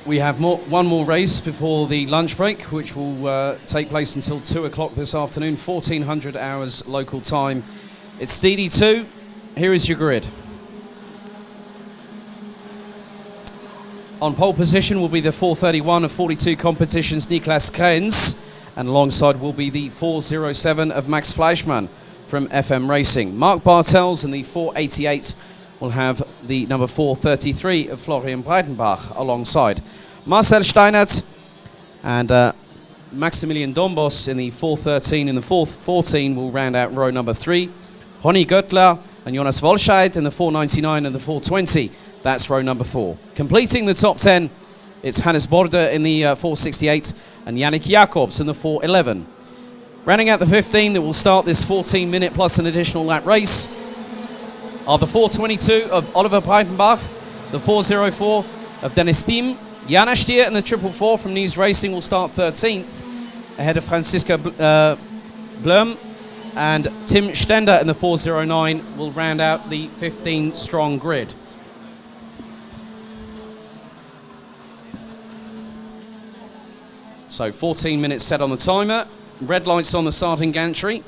We have one more race before the lunch break, which will take place until 2 o'clock this afternoon, 1400 hours local time. It's DD2. Here is your grid. On pole position will be the 431 of 42 competitions, Niklas Krenz, and alongside will be the 407 of Max Fleischmann from FM Racing. Mark Bartels in the 488 will have the number 433 of Florian Breitenbach alongside. Marcel Steinert and Maximilian Dombos in the 413 and the 414 will round out row number 3. Ronny Göttler and Jonas Wolscheid in the 499 and the 420. That's row number 4. Completing the top 10, it's Hannes Border in the 468 and Yannick Jacobs in the 411. Rounding out the 15 that will start this 14-minute plus an additional lap race are the 422 of Oliver Breitenbach, the 404 of Dennis Thiem. Jana Stier in the 444 from Nies Racing will start 13th, ahead of Francisco Blum, and Tim Stender in the 409 will round out the 15-strong grid. So 14 minutes set on the timer, red lights on the starting gantry.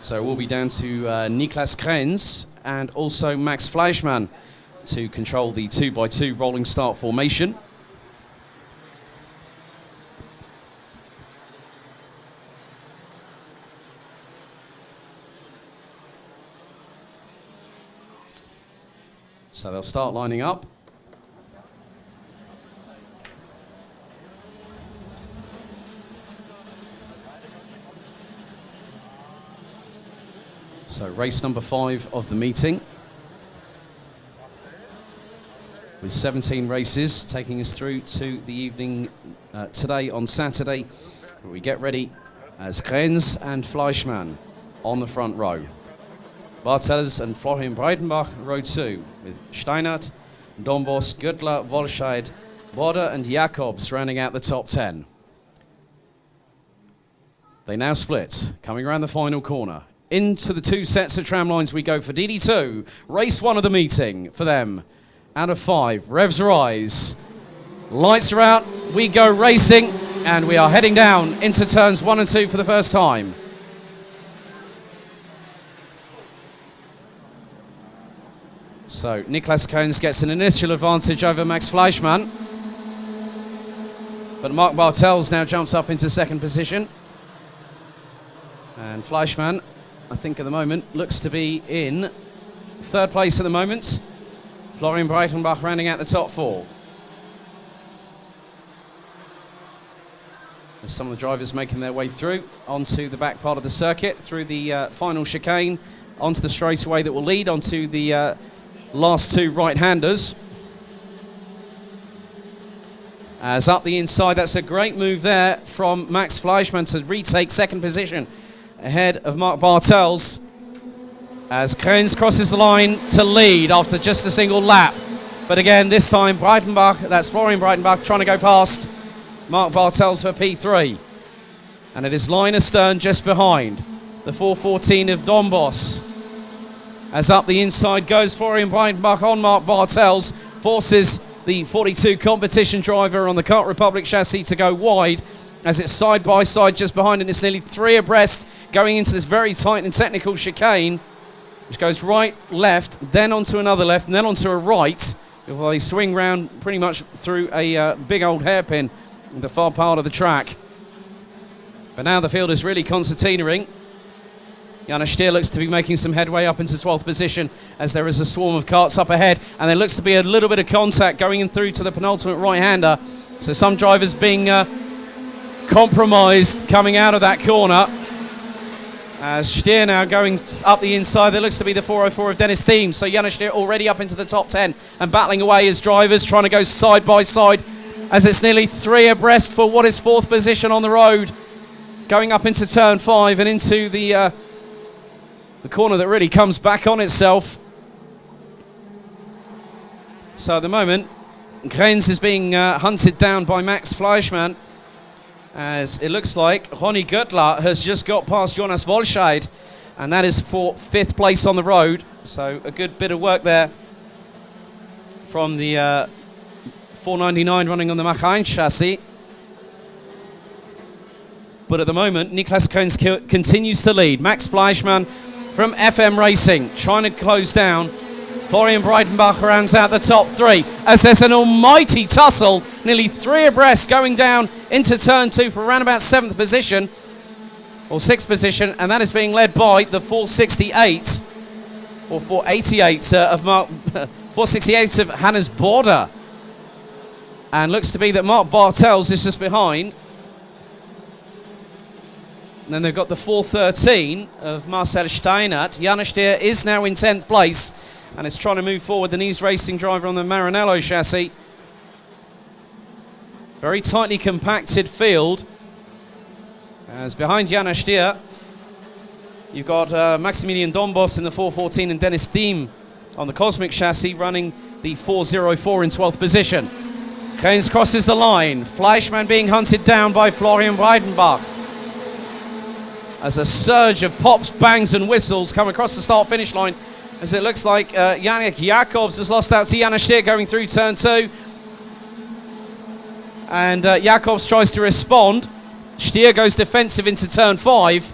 So we'll be down to Niklas Krenz and also Max Fleischmann to control the 2x2 rolling start formation. So they'll start lining up. So race number 5 of the meeting, with 17 races taking us through to the evening today on Saturday, where we get ready as Krenz and Fleischmann on the front row. Bartels and Florian Breitenbach, row 2, with Steinert, Dombos, Göttler, Wolscheid, Border and Jacobs rounding out the top 10. They now split, coming around the final corner. Into the 2 sets of tram lines we go for DD2. Race 1 of the meeting for them. Out of 5. Revs rise. Lights are out. We go racing. And we are heading down into turns 1 and 2 for the first time. So Niklas Krenz gets an initial advantage over Max Fleischmann. But Mark Bartels now jumps up into second position. And Fleischmann, I think at the moment, looks to be in 3rd place at the moment. Florian Breitenbach rounding out the top 4. As some of the drivers making their way through onto the back part of the circuit, through the final chicane, onto the straightaway that will lead onto the last 2 right-handers. As up the inside, that's a great move there from Max Fleischmann to retake second position ahead of Mark Bartels, as Krenz crosses the line to lead after just a single lap. But again, this time Breitenbach, that's Florian Breitenbach, trying to go past Mark Bartels for P3. And it is line astern just behind the 414 of Dombos. As up the inside goes Florian Breitenbach on Mark Bartels, forces the 42 competition driver on the Kart Republic chassis to go wide, as it's side by side just behind, and it's nearly 3 abreast going into this very tight and technical chicane, which goes right, left, then onto another left, and then onto a right, before they swing round pretty much through a big old hairpin in the far part of the track. But now the field is really concertinaing. Jana Stier looks to be making some headway up into 12th position, as there is a swarm of karts up ahead, and there looks to be a little bit of contact going in through to the penultimate right-hander. So some drivers being compromised coming out of that corner. As Stier now going up the inside, there looks to be the 404 of Dennis Thiem. So Jana Stier already up into the top 10 and battling away as drivers trying to go side by side, as it's nearly 3 abreast for what is 4th position on the road, going up into turn 5 and into the corner that really comes back on itself. So at the moment, Krenz is being hunted down by Max Fleischmann, as it looks like Ronny Göttler has just got past Jonas Wolscheid, and that is for 5th place on the road. So a good bit of work there from the 499 running on the Mach 1 chassis. But at the moment, Niklas Kroens continues to lead. Max Fleischmann from FM Racing trying to close down. Florian Breitenbach rounds out the top three as there's an almighty tussle, nearly three abreast going down into turn two for around about 7th position, or 6th position, and that is being led by the 468, or 488 of Mark, 468 of Hannes Border. And looks to be that Mark Bartels is just behind. And then they've got the 413 of Marcel Steinert. Janis Stier is now in 10th place and is trying to move forward. The Nice Racing driver on the Maranello chassis. Very tightly compacted field. As behind Janis Stier, you've got Maximilian Dombos in the 414 and Dennis Thiem on the Cosmic chassis running the 404 in 12th position. Kroens crosses the line. Fleischmann being hunted down by Florian Breitenbach. As a surge of pops, bangs and whistles come across the start-finish line, as it looks like Yannick Jacobs has lost out to Janis Stier going through turn two. And Jacobs tries to respond. Stier goes defensive into turn 5.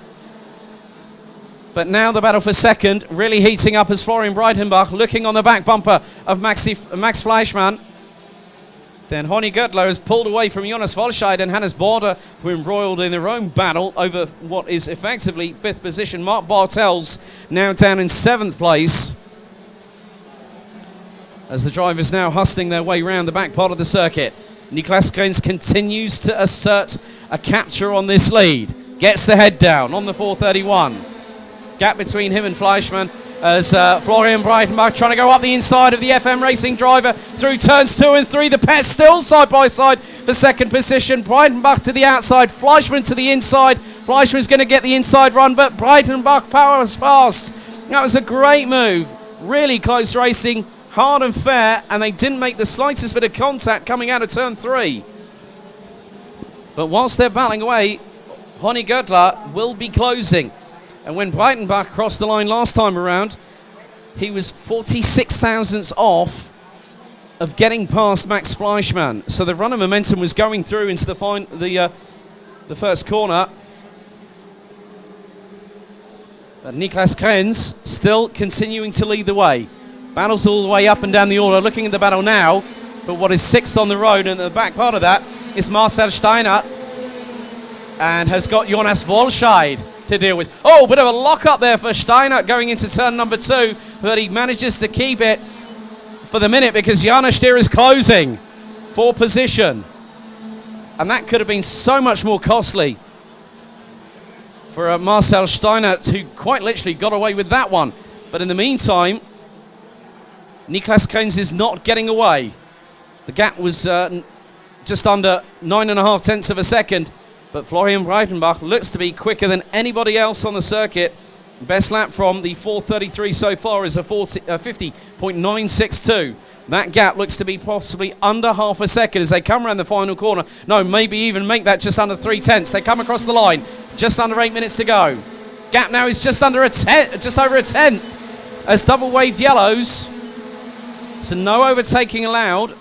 But now the battle for second really heating up as Florian Breitenbach looking on the back bumper of Max Fleischmann. Then Honey Göttler has pulled away from Jonas Volscheid and Hannes Border, who are embroiled in their own battle over what is effectively 5th position. Mark Bartels now down in 7th place, as the drivers now hustling their way round the back part of the circuit. Niklas Kroens continues to assert a capture on this lead. Gets the head down on the 431. Gap between him and Fleischmann as Florian Breitenbach trying to go up the inside of the FM Racing driver through turns 2 and 3. The pair still side by side for 2nd position. Breitenbach to the outside, Fleischmann to the inside. Fleischmann's going to get the inside run, but Breitenbach powers fast. That was a great move. Really close racing, hard and fair, and they didn't make the slightest bit of contact coming out of turn 3. But whilst they're battling away, Honey Göttler will be closing. And when Breitenbach crossed the line last time around, he was 46 thousandths off of getting past Max Fleischmann. So the run of momentum was going through into the first corner. But Niklas Kroens still continuing to lead the way. Battles all the way up and down the order. Looking at the battle now for what is 6th on the road, and the back part of that is Marcel Steinert, and has got Jonas Volscheid to deal with. Oh, bit of a lock up there for Steinert going into turn number 2, but he manages to keep it for the minute because Janis Stier is closing for position. And that could have been so much more costly for Marcel Steinert, who quite literally got away with that one. But in the meantime, Niklas Kroens is not getting away. The gap was just under 9.5 tenths of a second. But Florian Breitenbach looks to be quicker than anybody else on the circuit. Best lap from the 433 so far is a 50.962. That gap looks to be possibly under half a second as they come around the final corner. No, maybe even make that just under 3 tenths. They come across the line, just under 8 minutes to go. Gap now is just under just over a tenth as double waved yellows. So no overtaking allowed.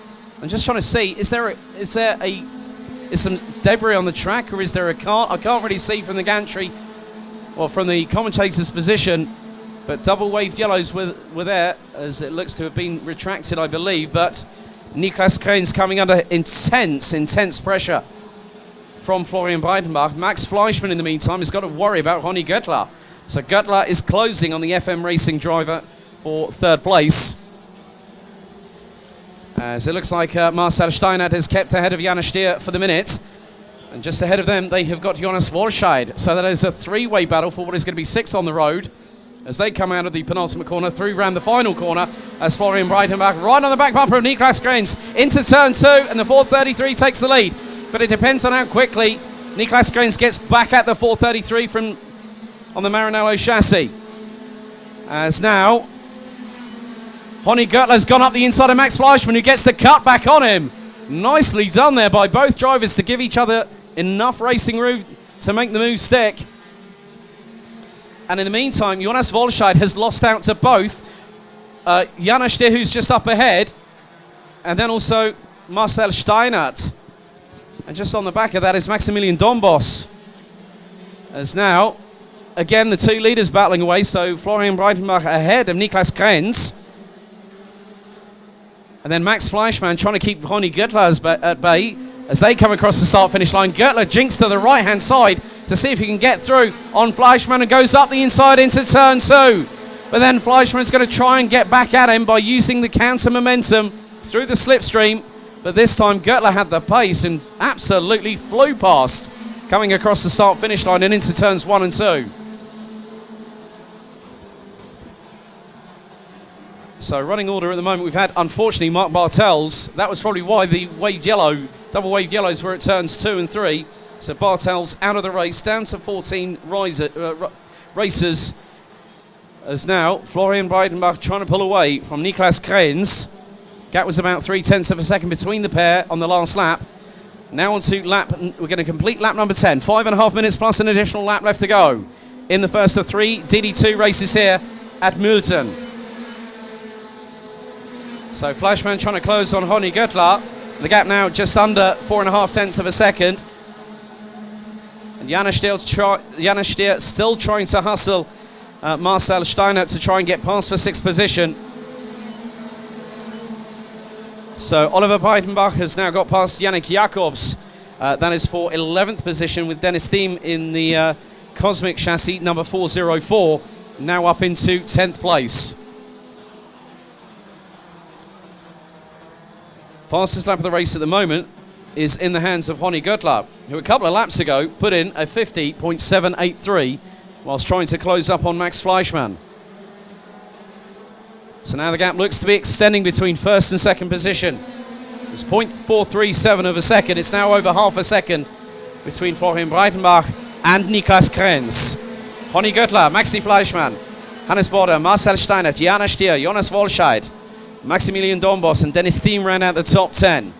I'm just trying to see, is there some debris on the track, or is there a car? I can't really see from the gantry or from the commentator's position, but double waved yellows were there, as it looks to have been retracted, I believe. But Niklas Kroens coming under intense pressure from Florian Breitenbach. Max Fleischmann, in the meantime, has got to worry about Honey Göttler. So Göttler is closing on the FM Racing driver for 3rd place. As it looks like Marcel Steinert has kept ahead of Janis Stier for the minute. And just ahead of them, they have got Jonas Volscheid. So that is a 3-way battle for what is going to be 6 on the road, as they come out of the penultimate corner, through round the final corner, as Florian Breitenbach right on the back bumper of Niklas Kroens into turn 2, and the 433 takes the lead. But it depends on how quickly Niklas Kroens gets back at the 433 from on the Maranello chassis. As now Honey Göttler's gone up the inside of Max Fleischmann, who gets the cut back on him. Nicely done there by both drivers to give each other enough racing room to make the move stick. And in the meantime, Jonas Volscheid has lost out to both Janis Stier, who's just up ahead, and then also Marcel Steinert. And just on the back of that is Maximilian Dombos. As now, again, the two leaders battling away, so Florian Breitenbach ahead of Niklas Krenz. And then Max Fleischmann trying to keep Ronny Göttler at bay as they come across the start-finish line. Göttler jinks to the right-hand side to see if he can get through on Fleischmann and goes up the inside into turn 2. But then Fleischmann's going to try and get back at him by using the counter momentum through the slipstream. But this time Göttler had the pace and absolutely flew past, coming across the start-finish line and into turns 1 and 2. So running order at the moment, we've had, unfortunately, Mark Bartels. That was probably why the waved yellow, double waved yellows were at turns 2 and 3. So Bartels out of the race, down to 14 racers. As now, Florian Breitenbach trying to pull away from Niklas Krenz. Gap was about 0.3 of a second between the pair on the last lap. Now on to lap, we're going to complete lap number 10. 5.5 minutes plus an additional lap left to go in the first of 3 DD2 races here at Muelsen. So Fleischmann trying to close on Ronny Göttler. The gap now just under 4.5 of a second. And Janis Stier still trying to hustle Marcel Steinert to try and get past for 6th position. So Oliver Breitenbach has now got past Yannick Jacobs. That is for 11th position with Dennis Thiem in the Cosmic chassis number 404. Now up into 10th place. Fastest lap of the race at the moment is in the hands of Ronny Göttler, who a couple of laps ago put in a 50.783 whilst trying to close up on Max Fleischmann. So now the gap looks to be extending between 1st and 2nd position. It's 0.437 of a second. It's now over half a second between Florian Breitenbach and Niklas Krenz. Ronny Göttler, Maxi Fleischmann, Hannes Border, Marcel Steinert, Jana Stier, Jonas Wolscheid, Maximilian Dombos and Dennis Thiem ran out the top 10.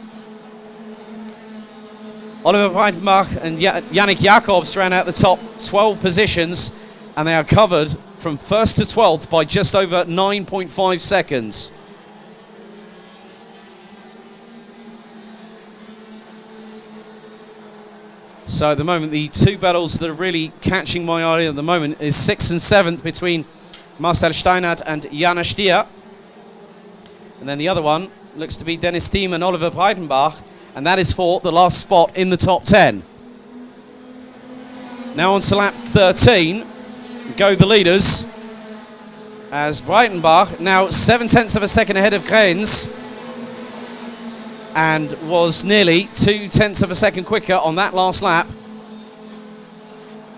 Oliver Breitenbach and Yannick Jacobs ran out the top 12 positions, and they are covered from 1st to 12th by just over 9.5 seconds. So at the moment, the two battles that are really catching my eye at the moment is 6th and 7th between Marcel Steinert and Jana Stier. And then the other one looks to be Dennis Thiem and Oliver Breitenbach, and that is for the last spot in the top 10. Now on to lap 13, go the leaders, as Breitenbach now 0.7 of a second ahead of Krenz, and was nearly 0.2 of a second quicker on that last lap.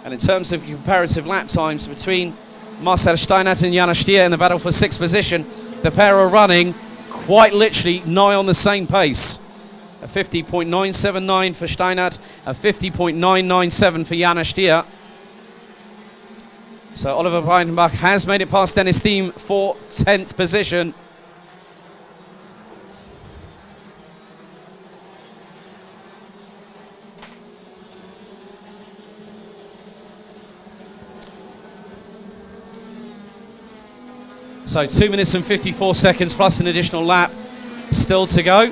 And in terms of comparative lap times between Marcel Steinert and Jana Stier in the battle for 6th position, the pair are running quite literally nigh on the same pace. A 50.979 for Steinert, a 50.997 for Jana Stier. So Oliver Breitenbach has made it past Dennis Thiem for 10th position. So 2 minutes and 54 seconds plus an additional lap still to go.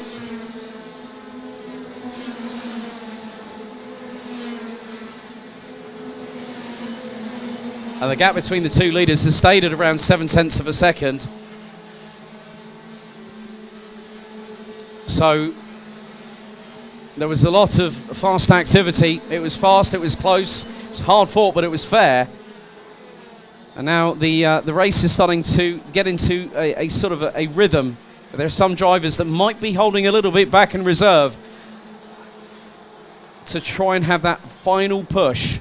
And the gap between the two leaders has stayed at around 0.7 of a second. So there was a lot of fast activity. It was fast, it was close, it was hard fought, but it was fair. And now the race is starting to get into a sort of a rhythm. There are some drivers that might be holding a little bit back in reserve to try and have that final push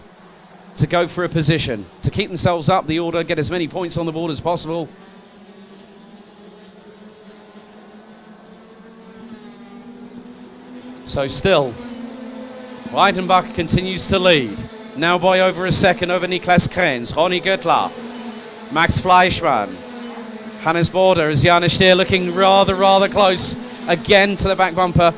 to go for a position, to keep themselves up the order, get as many points on the board as possible. So still, Breitenbach continues to lead. Now by over a second over Niklas Krenz, Ronny Göttler, Max Fleischmann, Hannes Border as Jana Stier looking rather close again to the back bumper.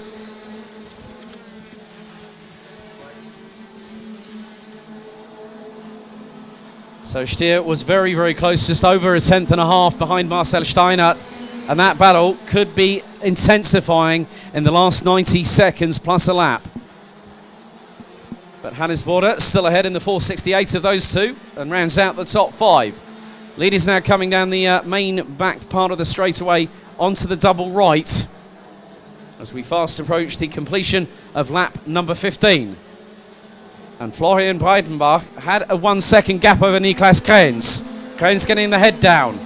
So Stier was very close, just over 1.5 behind Marcel Steinert, and that battle could be intensifying in the last 90 seconds plus a lap. But Hannes Bode still ahead in the 468 of those two and rounds out the top 5. Lead is now coming down the main back part of the straightaway onto the double right as we fast approach the completion of lap number 15. And Florian Breitenbach had a 1 second gap over Niklas Krenz. Krenz getting the head down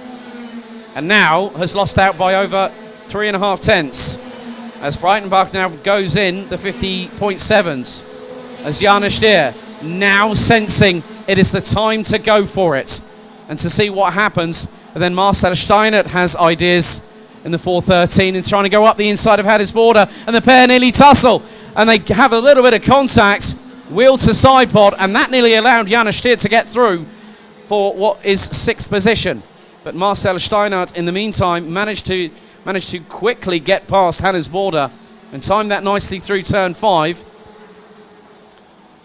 and now has lost out by over 3.5 tenths as Breitenbach now goes in the 50.7s as Jana Stier now sensing it is the time to go for it and to see what happens. And then Marcel Steinert has ideas in the 413 and trying to go up the inside of Hannes Bode, and the pair nearly tussle and they have a little bit of contact, wheel to side pod, and that nearly allowed Jana Stier to get through for what is 6th position. But Marcel Steinert in the meantime managed to quickly get past Hannes Bode and time that nicely through turn 5.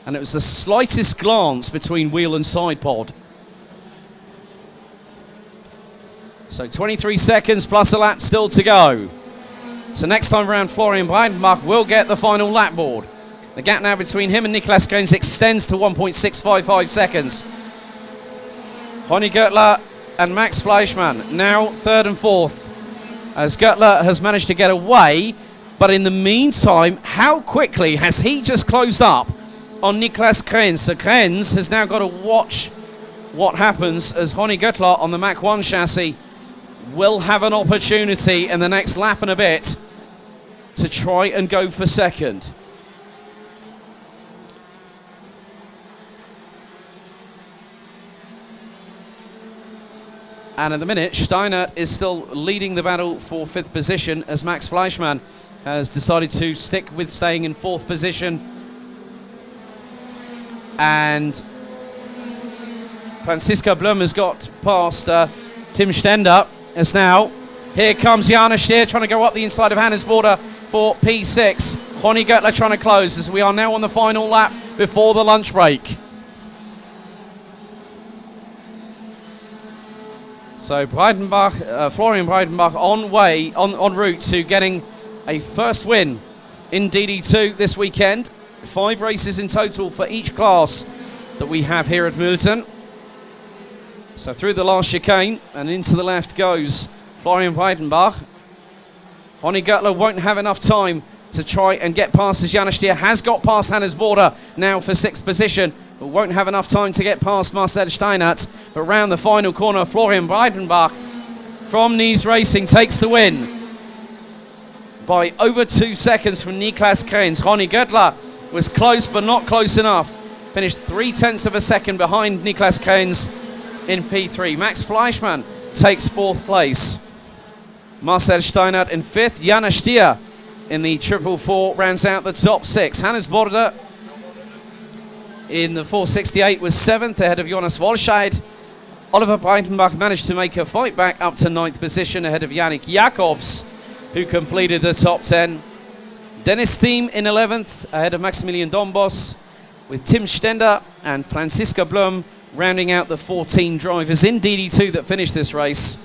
And it was the slightest glance between wheel and side pod. So 23 seconds plus a lap still to go. So next time around, Florian Breitenbach will get the final lap board. The gap now between him and Niklas Krenz extends to 1.655 seconds. Ronny Göttler and Max Fleischmann now 3rd and 4th, as Göttler has managed to get away. But in the meantime, how quickly has he just closed up on Niklas Krenz? So Krenz has now got to watch what happens as Ronny Göttler on the Mach 1 chassis will have an opportunity in the next lap and a bit to try and go for second. And at the minute, Steinert is still leading the battle for 5th position as Max Fleischmann has decided to stick with staying in 4th position. And Franziska Blum has got past Tim Stender as now. Here comes Jana Stier trying to go up the inside of Hannes Bode for P6. Ronny Göttler trying to close as we are now on the final lap before the lunch break. So Florian Breitenbach en route to getting a first win in DD2 this weekend. 5 races in total for each class that we have here at Muelsen. So through the last chicane and into the left goes Florian Breitenbach. Ronny Göttler won't have enough time to try and get past as Jana Stier has got past Hannes Bode now for 6th position, but won't have enough time to get past Marcel Steinert. But round the final corner, Florian Breitenbach from Nies Racing takes the win by over 2 seconds from Niklas Krenz. Ronny Göttler was close but not close enough. Finished 0.3 of a second behind Niklas Krenz in P3. Max Fleischmann takes 4th place. Marcel Steinert in 5th. Jana Stier in the 444 rounds out the top 6. Hannes Bode in the 468 was 7th ahead of Jonas Wolscheid. Oliver Breitenbach managed to make a fight back up to 9th position ahead of Yannick Jacobs, who completed the top 10. Dennis Thiem in 11th ahead of Maximilian Dombos, with Tim Stender and Franziska Blum rounding out the 14 drivers in DD2 that finished this race.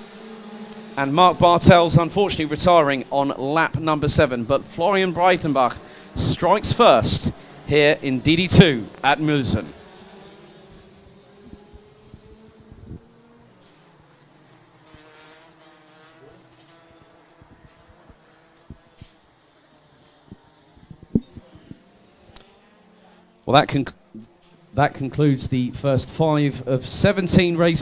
And Mark Bartels unfortunately retiring on lap number 7. But Florian Breitenbach strikes first here in DD2 at Muelsen. Well, that concludes the first 5 of 17 races.